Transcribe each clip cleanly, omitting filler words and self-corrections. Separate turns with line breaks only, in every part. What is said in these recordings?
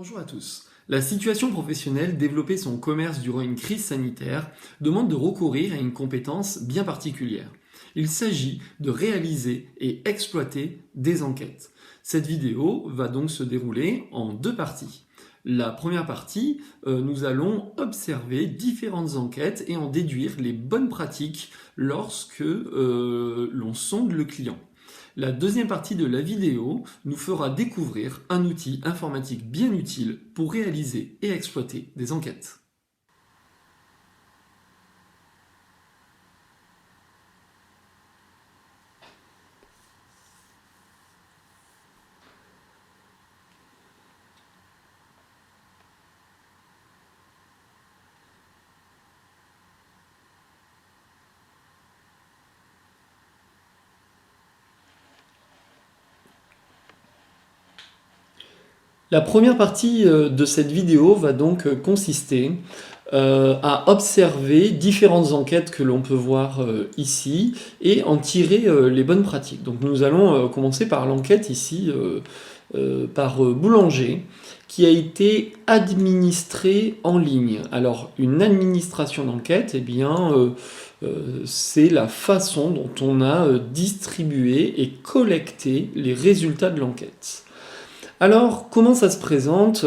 Bonjour à tous. La situation professionnelle, développer son commerce durant une crise sanitaire, demande de recourir à une compétence bien particulière. Il s'agit de réaliser et exploiter des enquêtes. Cette vidéo va donc se dérouler en deux parties. La première partie, nous allons observer différentes enquêtes et en déduire les bonnes pratiques lorsque l'on sonde le client. La deuxième partie de la vidéo nous fera découvrir un outil informatique bien utile pour réaliser et exploiter des enquêtes. La première partie de cette vidéo va donc consister à observer différentes enquêtes que l'on peut voir ici et en tirer les bonnes pratiques. Donc nous allons commencer par l'enquête ici par Boulanger qui a été administrée en ligne. Alors une administration d'enquête, eh bien c'est la façon dont on a distribué et collecté les résultats de l'enquête. Alors, comment ça se présente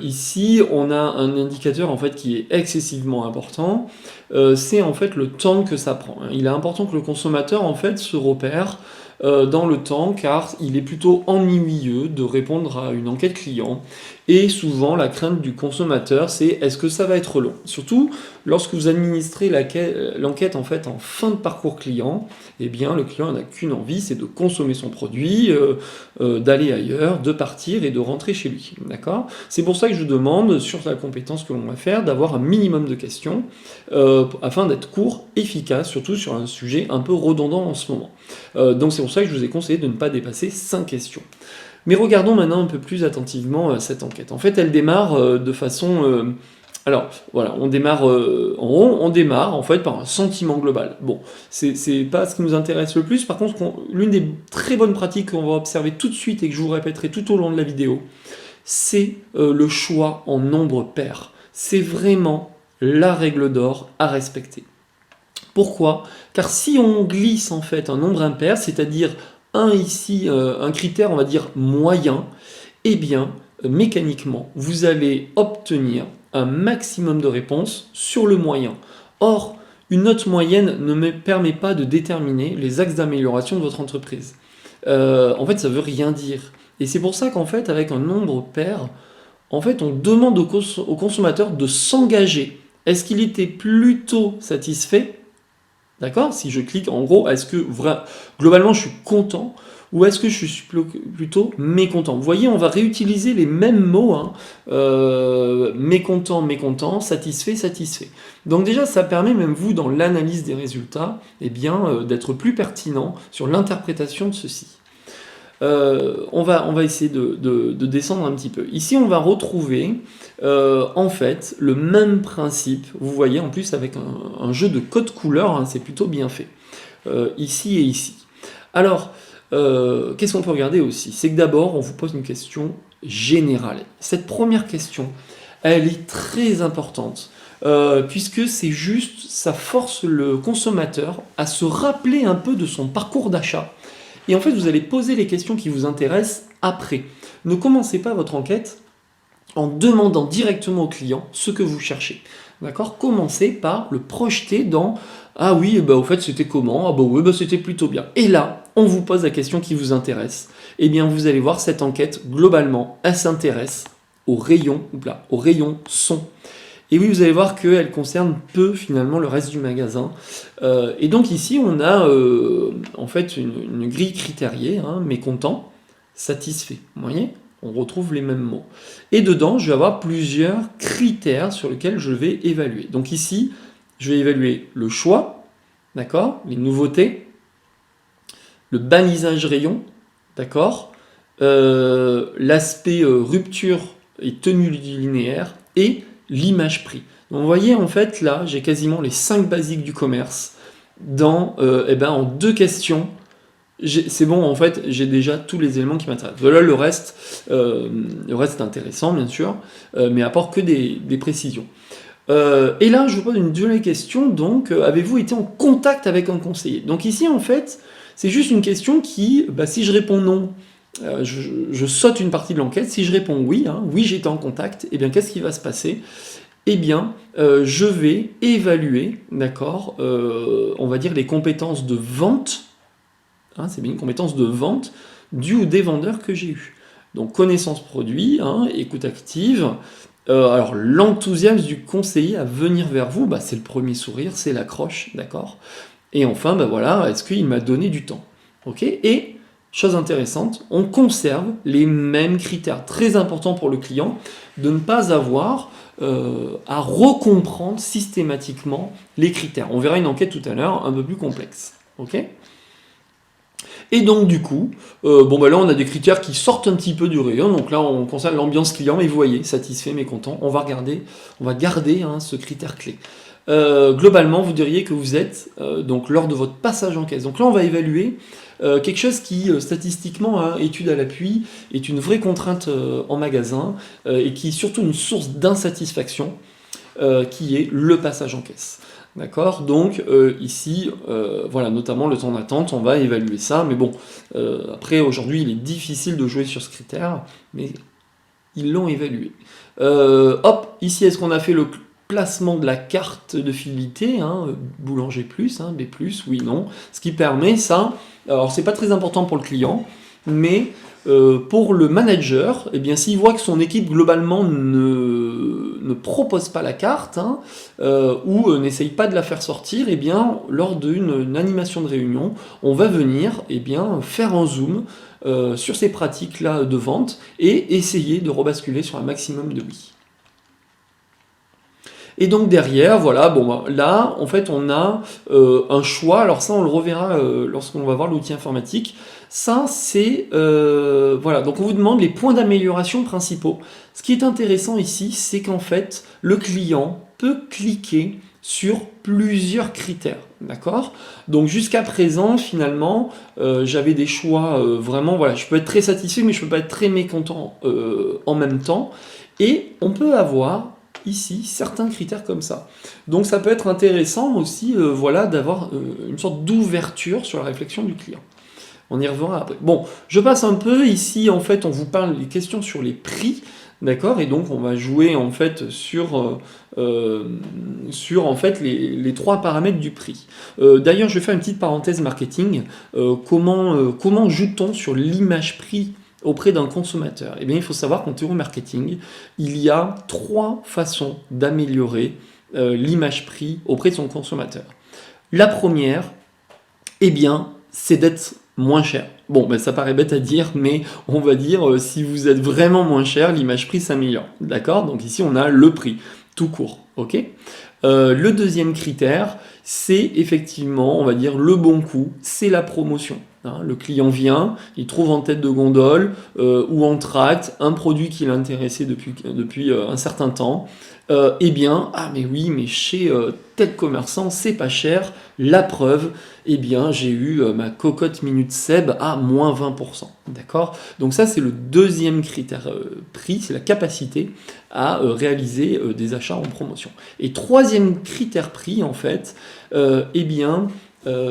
ici, on a un indicateur en fait qui est excessivement important. C'est en fait le temps que ça prend. Il est important que le consommateur en fait se repère dans le temps, car il est plutôt ennuyeux de répondre à une enquête client. Et souvent, la crainte du consommateur, c'est est-ce que ça va être long? Surtout lorsque vous administrez l'enquête en fait en fin de parcours client, eh bien le client n'a qu'une envie, c'est de consommer son produit, d'aller ailleurs, de partir et de rentrer chez lui. D'accord? C'est pour ça que je demande sur la compétence que l'on va faire d'avoir un minimum de questions afin d'être court, efficace, surtout sur un sujet un peu redondant en ce moment. Donc c'est pour ça que je vous ai conseillé de ne pas dépasser 5 questions. Mais regardons maintenant un peu plus attentivement cette enquête. En fait, elle démarre de façon... alors, voilà, on démarre en haut, on démarre en fait par un sentiment global. Bon, c'est pas ce qui nous intéresse le plus. Par contre, l'une des très bonnes pratiques qu'on va observer tout de suite et que je vous répéterai tout au long de la vidéo, c'est le choix en nombre pair. C'est vraiment la règle d'or à respecter. Pourquoi? Car si on glisse en fait un nombre impair, c'est-à-dire ici, un critère on va dire moyen, eh bien mécaniquement vous allez obtenir un maximum de réponses sur le moyen. Or, une note moyenne ne me permet pas de déterminer les axes d'amélioration de votre entreprise. En fait, ça veut rien dire. Et c'est pour ça qu'en fait, avec un nombre pair, en fait, on demande au consommateur de s'engager. Est-ce qu'il était plutôt satisfait? D'accord? Si je clique, en gros, est-ce que globalement je suis content ou est-ce que je suis plutôt mécontent? Vous voyez, on va réutiliser les mêmes mots, hein, mécontent, mécontent, satisfait, satisfait. Donc déjà, ça permet même vous, dans l'analyse des résultats, eh bien, d'être plus pertinent sur l'interprétation de ceci. On va essayer de descendre un petit peu. Ici, on va retrouver en fait le même principe. Vous voyez, en plus avec un jeu de code couleur, hein, c'est plutôt bien fait. Ici et ici. Alors, qu'est-ce qu'on peut regarder aussi? C'est que d'abord, on vous pose une question générale. Cette première question, elle est très importante. Puisque c'est juste, ça force le consommateur à se rappeler un peu de son parcours d'achat. Et en fait, vous allez poser les questions qui vous intéressent après. Ne commencez pas votre enquête en demandant directement au client ce que vous cherchez. D'accord? Commencez par le projeter dans « Ah oui, bah, au fait, c'était comment? Ah bah oui, bah, c'était plutôt bien. » Et là, on vous pose la question qui vous intéresse. Eh bien, vous allez voir, cette enquête, globalement, elle s'intéresse au rayon son. Et oui, vous allez voir qu'elle concerne peu finalement le reste du magasin. Et donc ici, on a en fait une grille critériée, hein, mécontent, satisfait. Vous voyez? On retrouve les mêmes mots. Et dedans, je vais avoir plusieurs critères sur lesquels je vais évaluer. Donc ici, je vais évaluer le choix, d'accord, les nouveautés, le balisage rayon, d'accord, l'aspect rupture et tenue linéaire, et l'image prix. Donc vous voyez, en fait, là, j'ai quasiment les 5 basiques du commerce en 2 questions c'est bon, en fait, j'ai déjà tous les éléments qui m'intéressent. Voilà, le reste est intéressant, bien sûr, mais apporte que des précisions. Et là, je vous pose une deuxième question, donc, avez-vous été en contact avec un conseiller? Donc ici, en fait, c'est juste une question qui, si je réponds non, je saute une partie de l'enquête. Si je réponds oui, oui j'étais en contact, eh bien qu'est-ce qui va se passer? Eh bien, je vais évaluer, d'accord, on va dire les compétences de vente, c'est bien une compétence de vente du ou des vendeurs que j'ai eu. Donc connaissance produit, écoute active. Alors l'enthousiasme du conseiller à venir vers vous, c'est le premier sourire, c'est l'accroche, d'accord. Et enfin, voilà, est-ce qu'il m'a donné du temps, ok. Et chose intéressante, on conserve les mêmes critères, très important pour le client, de ne pas avoir à recomprendre systématiquement les critères. On verra une enquête tout à l'heure un peu plus complexe, ok. Et donc du coup, là on a des critères qui sortent un petit peu du rayon, donc là on concerne l'ambiance client, et vous voyez, satisfait, mécontent, on va garder ce critère clé. Globalement, vous diriez que vous êtes, donc lors de votre passage en caisse. Donc là on va évaluer quelque chose qui, statistiquement, étude à l'appui, est une vraie contrainte en magasin, et qui est surtout une source d'insatisfaction, qui est le passage en caisse. D'accord. Donc ici, voilà, notamment le temps d'attente, on va évaluer ça, mais bon, après aujourd'hui il est difficile de jouer sur ce critère, mais ils l'ont évalué. Hop, ici est-ce qu'on a fait le placement de la carte de fidélité, boulanger plus, B+, oui, non, ce qui permet ça, alors c'est pas très important pour le client, mais pour le manager, eh bien s'il voit que son équipe globalement ne propose pas la carte, ou n'essaye pas de la faire sortir, eh bien lors d'une animation de réunion, on va venir faire un zoom sur ces pratiques-là de vente et essayer de rebasculer sur un maximum de oui. Et donc derrière, voilà, là, en fait, on a un choix. Alors ça, on le reverra lorsqu'on va voir l'outil informatique. Ça, c'est... voilà, donc on vous demande les points d'amélioration principaux. Ce qui est intéressant ici, c'est qu'en fait, le client peut cliquer sur plusieurs critères, d'accord. Donc jusqu'à présent, finalement, j'avais des choix vraiment... Voilà, je peux être très satisfait, mais je peux pas être très mécontent en même temps. Et on peut avoir ici certains critères comme ça. Donc ça peut être intéressant aussi d'avoir une sorte d'ouverture sur la réflexion du client. On y reviendra après. Bon, je passe un peu ici, en fait, on vous parle des questions sur les prix, d'accord, et donc on va jouer en fait sur en fait les trois paramètres du prix. D'ailleurs, je vais faire une petite parenthèse marketing. Comment joue-t-on sur l'image prix auprès d'un consommateur? Eh bien, il faut savoir qu'en théorie marketing, il y a 3 façons d'améliorer l'image prix auprès de son consommateur. La première, c'est d'être moins cher. Bon, ça paraît bête à dire, mais on va dire, si vous êtes vraiment moins cher, l'image prix s'améliore. D'accord? Donc ici, on a le prix, tout court. Ok? Le deuxième critère, c'est effectivement, on va dire, le bon coût, c'est la promotion. Le client vient, il trouve en tête de gondole ou en tract un produit qui l'intéressait depuis un certain temps. Mais chez tel commerçant, c'est pas cher. La preuve, j'ai eu ma cocotte minute Seb à moins 20%. D'accord? Donc ça, c'est le deuxième critère prix, c'est la capacité à réaliser des achats en promotion. Et troisième critère prix, en fait,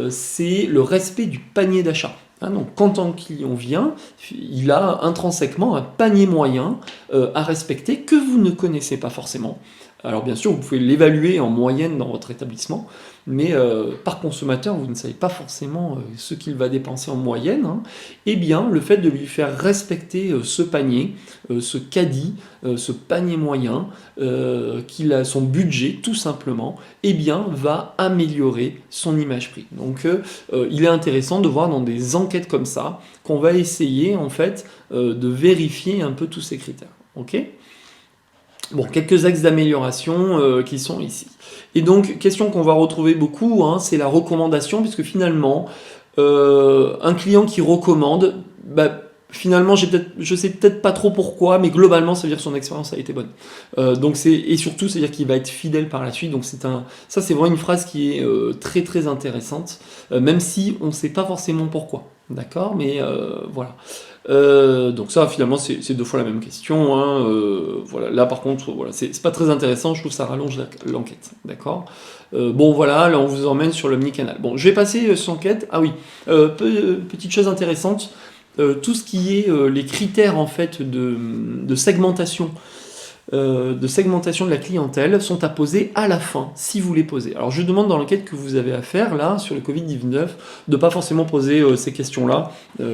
c'est le respect du panier d'achat. Donc quand un client vient, il a intrinsèquement un panier moyen à respecter que vous ne connaissez pas forcément. Alors bien sûr, vous pouvez l'évaluer en moyenne dans votre établissement, mais par consommateur, vous ne savez pas forcément ce qu'il va dépenser en moyenne. Le fait de lui faire respecter ce panier, ce caddie, ce panier moyen, qu'il a son budget tout simplement, va améliorer son image prix. Donc il est intéressant de voir dans des enquêtes comme ça qu'on va essayer en fait de vérifier un peu tous ces critères. Ok ? Bon, quelques axes d'amélioration qui sont ici. Et donc, question qu'on va retrouver beaucoup, c'est la recommandation, puisque finalement, un client qui recommande, finalement, je sais peut-être pas trop pourquoi, mais globalement, ça veut dire que son expérience a été bonne. Et surtout, c'est-à-dire qu'il va être fidèle par la suite. Donc ça, c'est vraiment une phrase qui est très très intéressante, même si on ne sait pas forcément pourquoi. D'accord, mais voilà. Donc ça, finalement, c'est 2 fois la même question, hein, voilà. Là, par contre, voilà, c'est pas très intéressant, je trouve que ça rallonge l'enquête, d'accord. Bon, voilà, là, on vous emmène sur l'omnicanal. Bon, je vais passer sur l'enquête. Ah oui, petite chose intéressante, tout ce qui est les critères, en fait, de segmentation de la clientèle sont à poser à la fin, si vous les posez. Alors je demande dans l'enquête que vous avez à faire là sur le Covid-19 de pas forcément poser ces questions-là,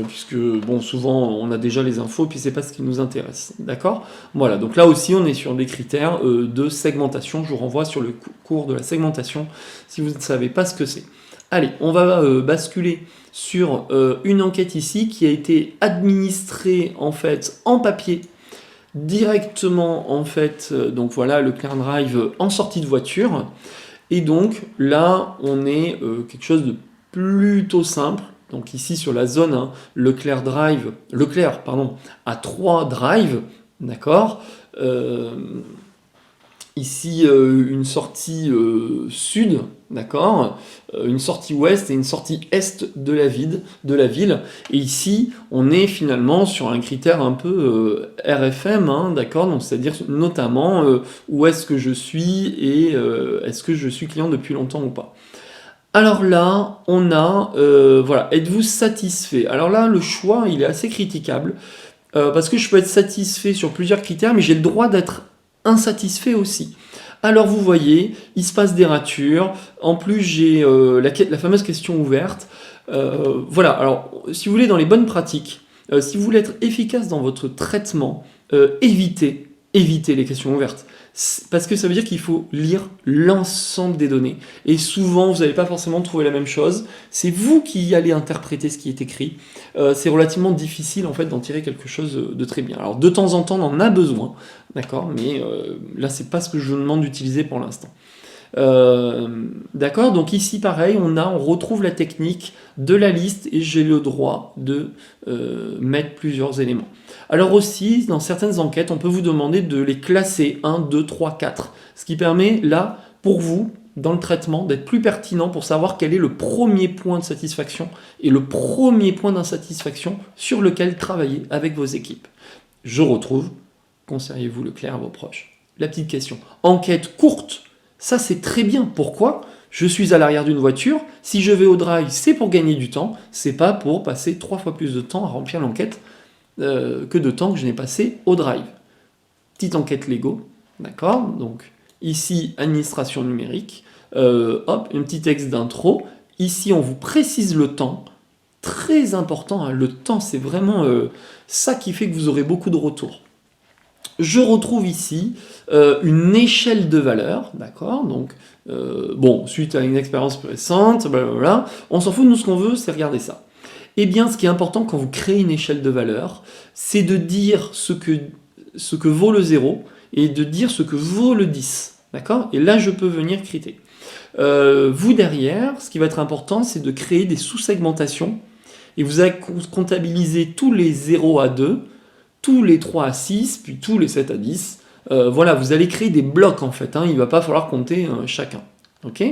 puisque bon souvent on a déjà les infos et puis c'est pas ce qui nous intéresse, d'accord. Voilà, donc là aussi on est sur des critères de segmentation. Je vous renvoie sur le cours de la segmentation si vous ne savez pas ce que c'est. Allez, on va basculer sur une enquête ici qui a été administrée en fait en papier directement en fait, donc voilà le Leclerc Drive en sortie de voiture, et donc là on est quelque chose de plutôt simple. Donc ici sur la zone, hein, Leclerc pardon, a 3 drives, d'accord. Ici une sortie sud, d'accord, une sortie ouest et une sortie est de la ville. Et ici, on est finalement sur un critère un peu RFM, hein, d'accord, donc c'est-à-dire notamment où est-ce que je suis et est-ce que je suis client depuis longtemps ou pas. Alors là, on a, voilà, êtes-vous satisfait? Alors là, le choix, il est assez critiquable, parce que je peux être satisfait sur plusieurs critères, mais j'ai le droit d'être insatisfait aussi. Alors vous voyez, il se passe des ratures, en plus j'ai la fameuse question ouverte. Voilà, alors si vous voulez dans les bonnes pratiques, si vous voulez être efficace dans votre traitement, évitez les questions ouvertes. Parce que ça veut dire qu'il faut lire l'ensemble des données. Et souvent, vous n'allez pas forcément trouver la même chose. C'est vous qui allez interpréter ce qui est écrit. C'est relativement difficile en fait d'en tirer quelque chose de très bien. Alors de temps en temps, on en a besoin, d'accord, mais là, c'est pas ce que je vous demande d'utiliser pour l'instant. D'accord, donc ici pareil, on retrouve la technique de la liste et j'ai le droit de mettre plusieurs éléments. Alors aussi, dans certaines enquêtes, on peut vous demander de les classer 1, 2, 3, 4, ce qui permet là, pour vous, dans le traitement, d'être plus pertinent pour savoir quel est le premier point de satisfaction et le premier point d'insatisfaction sur lequel travailler avec vos équipes. Je retrouve, conseillez-vous Leclerc à vos proches. La petite question, enquête courte. Ça, c'est très bien. Pourquoi ? Je suis à l'arrière d'une voiture. Si je vais au drive, c'est pour gagner du temps. C'est pas pour passer 3 fois plus de temps à remplir l'enquête que de temps que je n'ai passé au drive. Petite enquête Lego, d'accord ? Donc ici, administration numérique. Hop, un petit texte d'intro. Ici, on vous précise le temps. Très important, hein, le temps, c'est vraiment ça qui fait que vous aurez beaucoup de retours. Je retrouve ici une échelle de valeur, d'accord, donc bon, suite à une expérience récente, blablabla, on s'en fout, nous ce qu'on veut c'est regarder ça. Eh bien ce qui est important quand vous créez une échelle de valeur, c'est de dire ce que vaut le 0 et de dire ce que vaut le 10, d'accord. Et là je peux venir criter. Vous derrière, ce qui va être important, c'est de créer des sous-segmentations et vous allez comptabiliser tous les 0 à 2, tous les 3 à 6, puis tous les 7 à 10. Voilà, vous allez créer des blocs en fait, hein, il ne va pas falloir compter chacun. Ok ?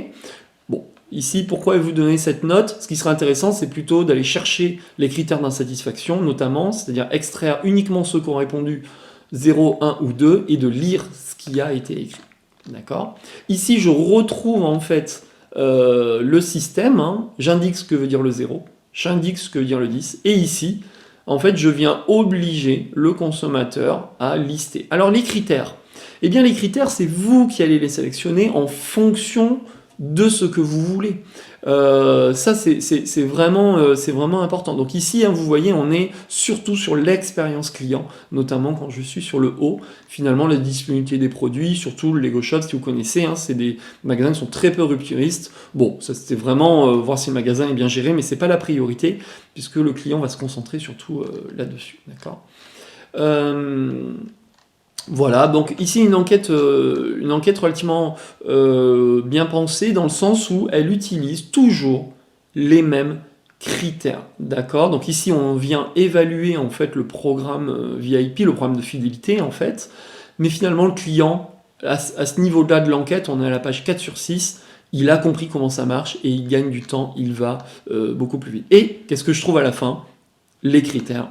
Bon, ici, pourquoi vous donner cette note ? Ce qui serait intéressant, c'est plutôt d'aller chercher les critères d'insatisfaction, notamment, c'est-à-dire extraire uniquement ceux qui ont répondu 0, 1 ou 2, et de lire ce qui a été écrit. D'accord ? Ici, je retrouve en fait le système, hein, j'indique ce que veut dire le 0, j'indique ce que veut dire le 10, et ici, en fait, je viens obliger le consommateur à lister. Alors, les critères. Eh bien, les critères, c'est vous qui allez les sélectionner en fonction de ce que vous voulez. Ça, c'est vraiment important. Donc ici, hein, vous voyez, on est surtout sur l'expérience client, notamment quand je suis sur le haut. Finalement, la disponibilité des produits, surtout le Lego Shop, si vous connaissez, hein, c'est des magasins qui sont très peu rupturistes. Bon, ça c'était vraiment voir si le magasin est bien géré, mais c'est pas la priorité, puisque le client va se concentrer surtout là-dessus. D'accord ? Voilà, donc ici une enquête relativement bien pensée dans le sens où elle utilise toujours les mêmes critères, d'accord ? Donc ici on vient évaluer en fait le programme VIP, le programme de fidélité en fait, mais finalement le client, à ce niveau-là de l'enquête, on est à la page 4/6, il a compris comment ça marche et il gagne du temps, il va beaucoup plus vite. Et qu'est-ce que je trouve à la fin? Les critères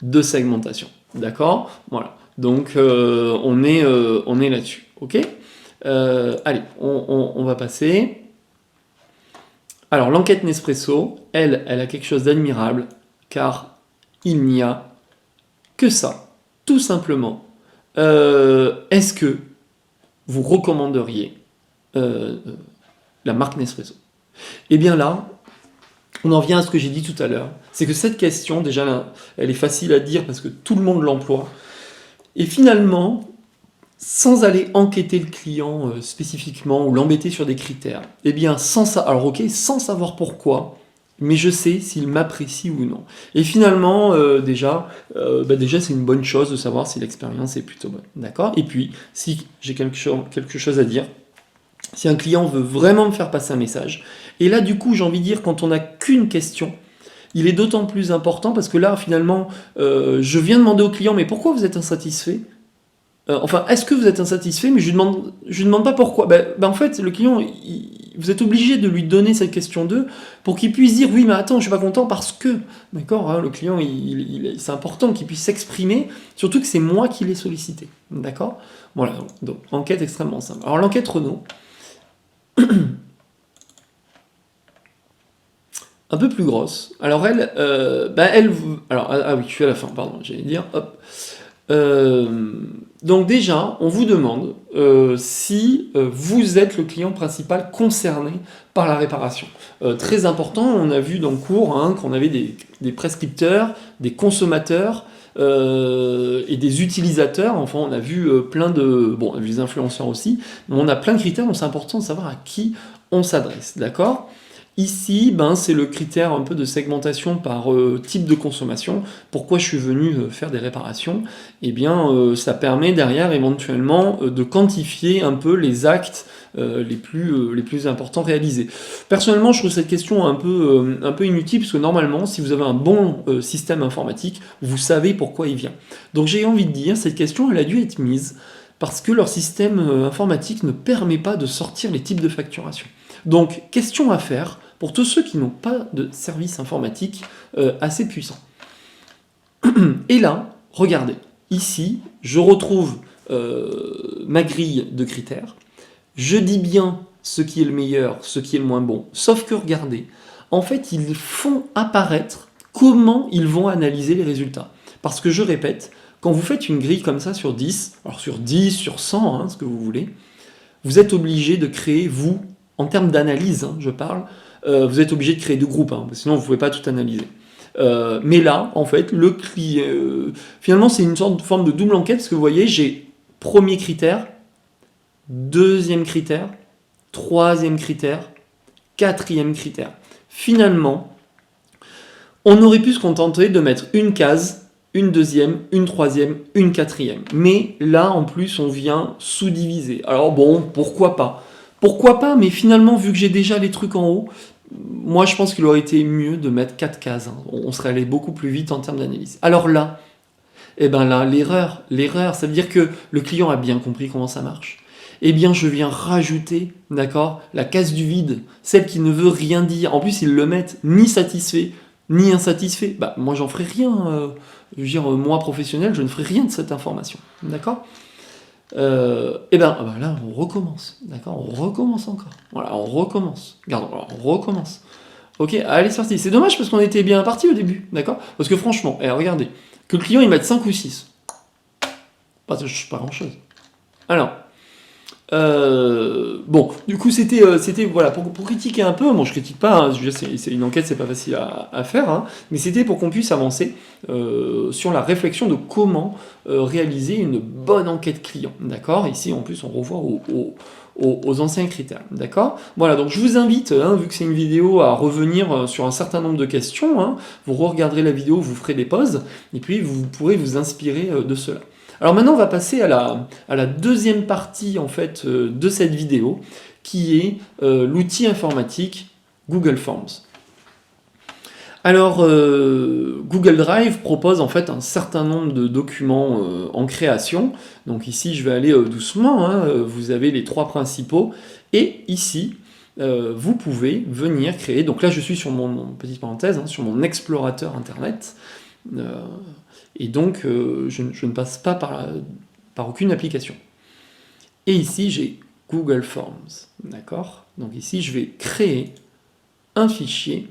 de segmentation. D'accord? Voilà. Donc on est là-dessus. Ok? Allez, on va passer. Alors l'enquête Nespresso, elle a quelque chose d'admirable, car il n'y a que ça. Tout simplement. Est-ce que vous recommanderiez la marque Nespresso? Eh bien là, on en vient à ce que j'ai dit tout à l'heure. C'est que cette question, déjà, là, elle est facile à dire parce que tout le monde l'emploie. Et finalement, sans aller enquêter le client spécifiquement ou l'embêter sur des critères, eh bien, sans savoir pourquoi, mais je sais s'il m'apprécie ou non. Et finalement, déjà, c'est une bonne chose de savoir si l'expérience est plutôt bonne. D'accord? Et puis, si j'ai quelque chose à dire, si un client veut vraiment me faire passer un message, et là, du coup, j'ai envie de dire, quand on n'a qu'une question, il est d'autant plus important parce que là, finalement, je viens demander au client, mais pourquoi vous êtes insatisfait? Est-ce que vous êtes insatisfait? Mais je lui demande pas pourquoi. En fait, le client, vous êtes obligé de lui donner cette question 2 pour qu'il puisse dire oui, mais attends, je suis pas content parce que. D'accord, hein, le client, c'est important qu'il puisse s'exprimer, surtout que c'est moi qui l'ai sollicité. D'accord? Voilà, donc enquête extrêmement simple. Alors l'enquête Renault, un peu plus grosse. Alors elle, oui, je suis à la fin, pardon, j'allais dire, hop. Donc déjà, on vous demande si vous êtes le client principal concerné par la réparation. Très important, on a vu dans le cours qu'on avait des prescripteurs, des consommateurs et des utilisateurs. Enfin, on a vu plein de... Bon, on a vu des influenceurs aussi, mais on a plein de critères, donc c'est important de savoir à qui on s'adresse, d'accord ? Ici, c'est le critère un peu de segmentation par type de consommation. Pourquoi je suis venu faire des réparations? Eh bien, ça permet derrière éventuellement de quantifier un peu les actes les plus importants réalisés. Personnellement, je trouve cette question un peu inutile, parce que normalement, si vous avez un bon système informatique, vous savez pourquoi il vient. Donc j'ai envie de dire, cette question, elle a dû être mise parce que leur système informatique ne permet pas de sortir les types de facturation. Donc, question à faire pour tous ceux qui n'ont pas de service informatique assez puissant. Et là, regardez, ici, je retrouve ma grille de critères. Je dis bien ce qui est le meilleur, ce qui est le moins bon. Sauf que, regardez, en fait, ils font apparaître comment ils vont analyser les résultats. Parce que, je répète, quand vous faites une grille comme ça sur 10, alors sur 10, sur 100, ce que vous voulez, vous êtes obligé de créer, vous, en termes d'analyse, je parle, vous êtes obligé de créer deux groupes, sinon vous ne pouvez pas tout analyser. Mais là, en fait, le client, finalement, c'est une sorte de forme de double enquête, parce que vous voyez, j'ai premier critère, deuxième critère, troisième critère, quatrième critère. Finalement, on aurait pu se contenter de mettre une case, une deuxième, une troisième, une quatrième. Mais là, en plus, on vient sous-diviser. Alors bon, pourquoi pas? Pourquoi pas, mais finalement, vu que j'ai déjà les trucs en haut, moi je pense qu'il aurait été mieux de mettre 4 cases. On serait allé beaucoup plus vite en termes d'analyse. Alors là, l'erreur, ça veut dire que le client a bien compris comment ça marche. Eh bien, je viens rajouter, d'accord, la case du vide, celle qui ne veut rien dire. En plus, ils le mettent ni satisfait, ni insatisfait. Moi, j'en ferai rien. Je veux dire, moi, professionnel, je ne ferai rien de cette information. D'accord ? Là, on recommence. D'accord ? On recommence encore. Voilà, on recommence. Regarde, on recommence. Ok, allez, c'est parti. C'est dommage parce qu'on était bien parti au début. D'accord ? Parce que franchement, regardez, que le client il mette 5 ou 6. Pas grand-chose. Alors, du coup, c'était voilà, pour critiquer un peu. Bon, je critique pas, c'est une enquête, c'est pas facile à faire, mais c'était pour qu'on puisse avancer sur la réflexion de comment réaliser une bonne enquête client. D'accord ? Ici, en plus, on revoit aux anciens critères. D'accord ? Voilà, donc je vous invite, vu que c'est une vidéo, à revenir sur un certain nombre de questions. Vous regarderez la vidéo, vous ferez des pauses, et puis vous pourrez vous inspirer de cela. Alors maintenant, on va passer à la deuxième partie en fait, de cette vidéo, qui est l'outil informatique Google Forms. Alors, Google Drive propose en fait un certain nombre de documents en création. Donc ici, je vais aller doucement, vous avez les 3 principaux. Et ici, vous pouvez venir créer, donc là je suis sur mon petite parenthèse, hein, sur mon explorateur internet, et donc je ne passe pas par aucune application. Et ici j'ai Google Forms, d'accord? Donc ici je vais créer un fichier,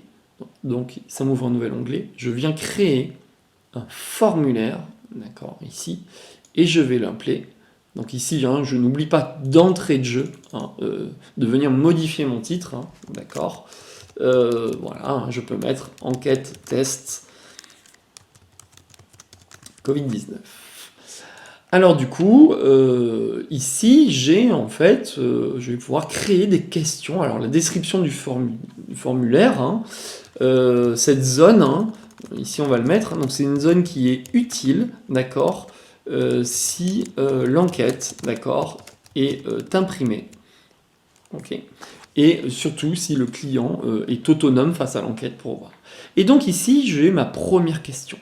donc ça m'ouvre un nouvel onglet, je viens créer un formulaire, d'accord, ici, et je vais l'appeler. Donc ici, hein, je n'oublie pas d'entrée de jeu, hein, de venir modifier mon titre, hein, d'accord. Voilà, hein, je peux mettre enquête test Covid-19. Alors du coup, ici, j'ai en fait, je vais pouvoir créer des questions. Alors la description du formulaire, hein, cette zone, hein, ici on va le mettre, donc c'est une zone qui est utile, d'accord, si l'enquête, d'accord, est imprimée, ok, et surtout si le client est autonome face à l'enquête pour voir. Et donc ici, j'ai ma première question.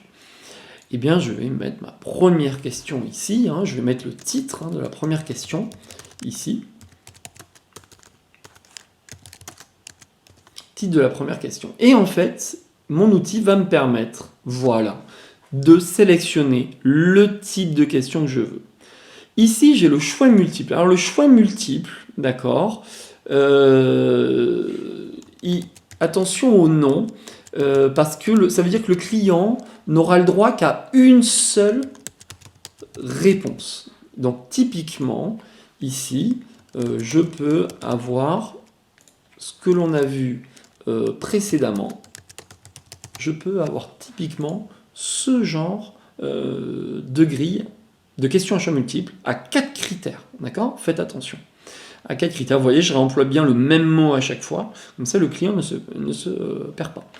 Eh bien, je vais mettre ma première question ici, hein, je vais mettre le titre, hein, de la première question, ici. Titre de la première question. Et en fait, mon outil va me permettre, voilà, de sélectionner le type de question que je veux. Ici, j'ai le choix multiple. Alors, le choix multiple, d'accord, attention au nom, parce que ça veut dire que le client n'aura le droit qu'à une seule réponse. Donc, typiquement, ici, je peux avoir ce que l'on a vu précédemment. Je peux avoir typiquement ce genre de grille de questions à choix multiples à 4 critères. D'accord ? Faites attention. À 4 critères, vous voyez, je réemploie bien le même mot à chaque fois. Comme ça, le client ne se perd pas.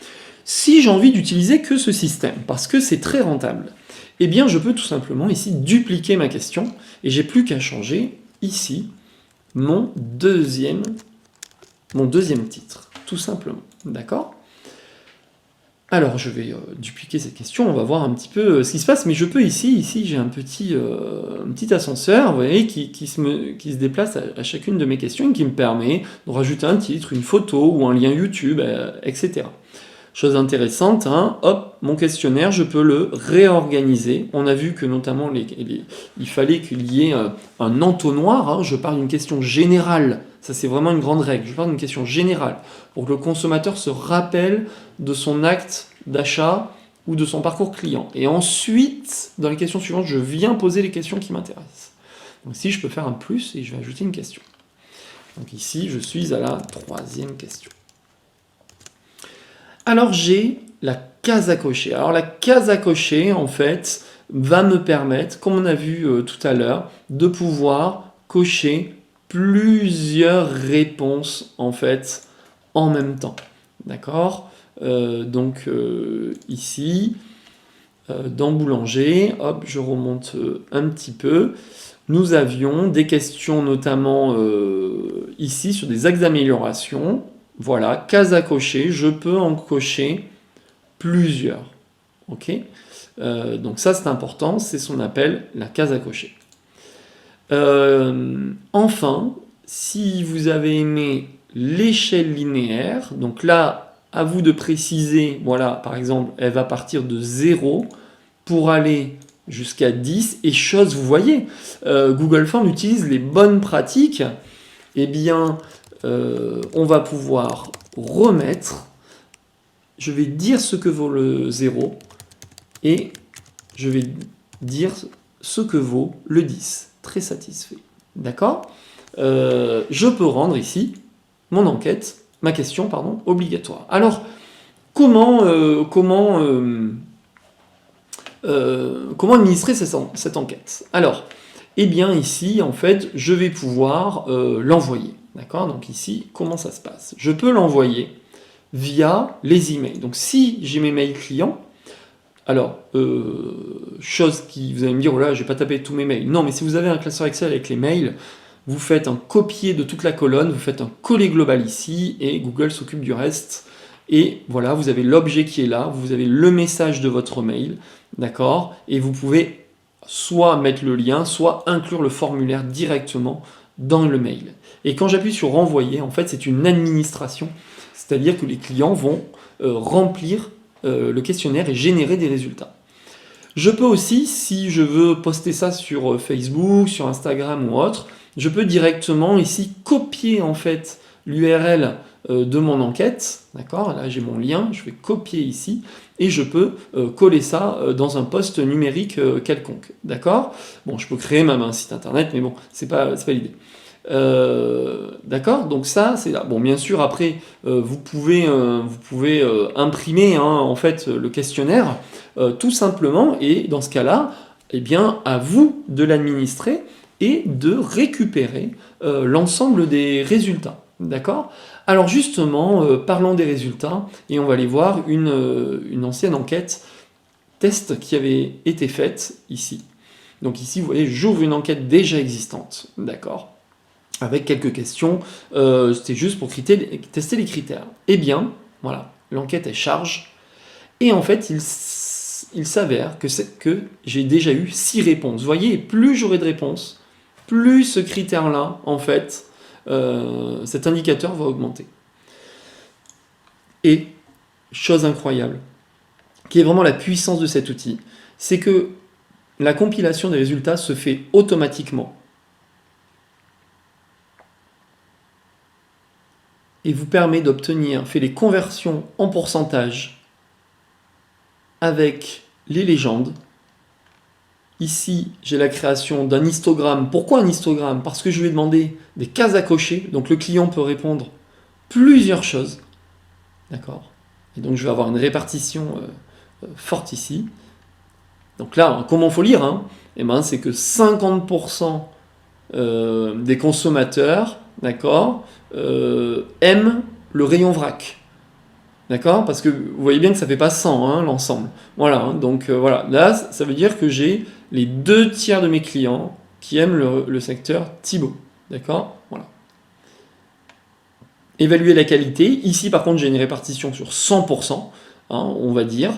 Si j'ai envie d'utiliser que ce système, parce que c'est très rentable, eh bien, je peux tout simplement ici dupliquer ma question et j'ai plus qu'à changer ici mon deuxième titre, tout simplement. D'accord ? Alors, je vais dupliquer cette question, on va voir un petit peu ce qui se passe, mais je peux ici j'ai un petit ascenseur, vous voyez, qui se déplace à chacune de mes questions et qui me permet de rajouter un titre, une photo ou un lien YouTube, etc. Chose intéressante, hein, hop, mon questionnaire, je peux le réorganiser. On a vu que notamment, il fallait qu'il y ait un entonnoir, hein, je parle d'une question générale. Ça, c'est vraiment une grande règle. Je parle d'une question générale pour que le consommateur se rappelle de son acte d'achat ou de son parcours client. Et ensuite, dans les questions suivantes, je viens poser les questions qui m'intéressent. Donc ici, je peux faire un plus et je vais ajouter une question. Donc ici, je suis à la 3e question. Alors, j'ai la case à cocher. Alors, la case à cocher, en fait, va me permettre, comme on a vu tout à l'heure, de pouvoir cocher plusieurs réponses en fait en même temps. D'accord ? Donc ici, dans Boulanger, hop, je remonte un petit peu. Nous avions des questions notamment ici sur des axes d'amélioration. Voilà, case à cocher, je peux en cocher plusieurs. Ok ? Donc ça c'est important, c'est ce qu'on appelle la case à cocher. Enfin, si vous avez aimé l'échelle linéaire, donc là, à vous de préciser, voilà, par exemple, elle va partir de 0 pour aller jusqu'à 10, et chose, vous voyez, Google Forms utilise les bonnes pratiques, eh bien, on va pouvoir remettre, je vais dire ce que vaut le 0, et je vais dire ce que vaut le 10. Très satisfait. D'accord ? Je peux rendre ici mon enquête, ma question, pardon, obligatoire. Alors, comment administrer cette enquête ? Alors, eh bien ici, en fait, je vais pouvoir l'envoyer. D'accord ? Donc ici, comment ça se passe ? Je peux l'envoyer via les emails. Donc si j'ai mes mails clients, alors, chose qui, vous allez me dire, oh là, je vais pas taper tous mes mails. Non, mais si vous avez un classeur Excel avec les mails, vous faites un copier de toute la colonne, vous faites un coller global ici, et Google s'occupe du reste. Et voilà, vous avez l'objet qui est là, vous avez le message de votre mail, d'accord ? Et vous pouvez soit mettre le lien, soit inclure le formulaire directement dans le mail. Et quand j'appuie sur renvoyer, en fait, c'est une administration, c'est-à-dire que les clients vont remplir le questionnaire et générer des résultats. Je peux aussi, si je veux poster ça sur Facebook, sur Instagram ou autre, je peux directement ici copier en fait l'URL de mon enquête, d'accord? Là j'ai mon lien, je vais copier ici et je peux coller ça dans un post numérique quelconque, d'accord? Bon, je peux créer même un site internet, mais bon, c'est pas l'idée. D'accord, donc ça c'est là. Bon, bien sûr après vous pouvez imprimer hein, en fait le questionnaire tout simplement, et dans ce cas-là, eh bien à vous de l'administrer et de récupérer l'ensemble des résultats. D'accord? Alors justement, parlons des résultats et on va aller voir une ancienne enquête test qui avait été faite ici. Donc ici, vous voyez, j'ouvre une enquête déjà existante. D'accord? Avec quelques questions, c'était juste pour tester les critères. Eh bien, voilà, l'enquête elle charge, et en fait, il s'avère que j'ai déjà eu 6 réponses. Vous voyez, plus j'aurai de réponses, plus ce critère-là, en fait, cet indicateur va augmenter. Et, chose incroyable, qui est vraiment la puissance de cet outil, c'est que la compilation des résultats se fait automatiquement. Et vous permet d'obtenir, fait les conversions en pourcentage avec les légendes. Ici, j'ai la création d'un histogramme. Pourquoi un histogramme? Parce que je lui ai demandé des cases à cocher, donc le client peut répondre plusieurs choses. D'accord? Et donc je vais avoir une répartition forte ici. Donc là, comment il faut lire hein? Eh ben, c'est que 50% des consommateurs, d'accord, aiment le rayon vrac. D'accord? Parce que vous voyez bien que ça ne fait pas 100 hein, l'ensemble. Voilà, hein, donc voilà. Là, ça veut dire que j'ai les 2 tiers de mes clients qui aiment le secteur Thibaut. D'accord? Voilà. Évaluer la qualité. Ici, par contre, j'ai une répartition sur 100%, hein, on va dire.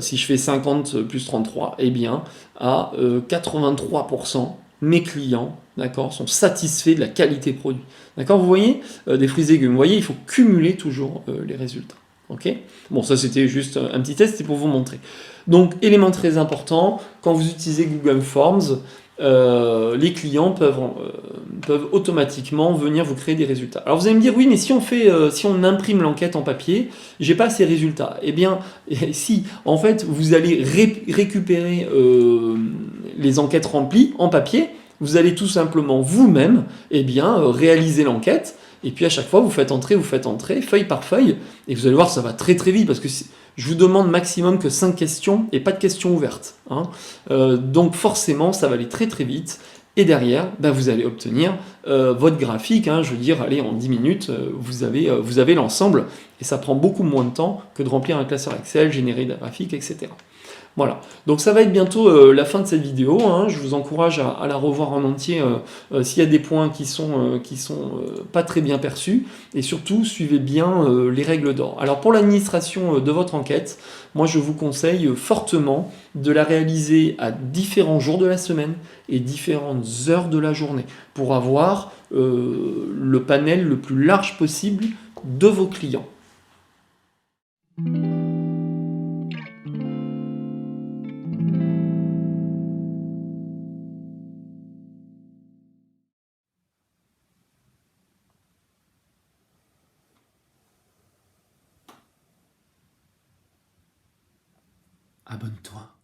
Si je fais 50 plus 33, eh bien, à 83%, mes clients, d'accord, sont satisfaits de la qualité produit. D'accord? Vous voyez, des fruits et légumes. Vous voyez, il faut cumuler toujours les résultats. Ok? Bon, ça c'était juste un petit test, c'est pour vous montrer. Donc, élément très important, quand vous utilisez Google Forms, les clients peuvent automatiquement venir vous créer des résultats. Alors vous allez me dire, oui, mais si on imprime l'enquête en papier, j'ai pas ces résultats. Eh bien, si, en fait, vous allez récupérer les enquêtes remplies en papier, vous allez tout simplement vous-même eh bien, réaliser l'enquête, et puis à chaque fois, vous faites entrer, feuille par feuille, et vous allez voir, ça va très très vite, parce que je vous demande maximum que 5 questions, et pas de questions ouvertes. Hein. Donc forcément, ça va aller très très vite, et derrière, bah, vous allez obtenir votre graphique, hein, je veux dire, allez, en 10 minutes, vous avez l'ensemble, et ça prend beaucoup moins de temps que de remplir un classeur Excel, générer des graphiques, etc. Voilà, donc ça va être bientôt la fin de cette vidéo, hein. Je vous encourage à la revoir en entier s'il y a des points qui sont pas très bien perçus, et surtout suivez bien les règles d'or. Alors pour l'administration de votre enquête, moi je vous conseille fortement de la réaliser à différents jours de la semaine et différentes heures de la journée, pour avoir le panel le plus large possible de vos clients. Abonne-toi.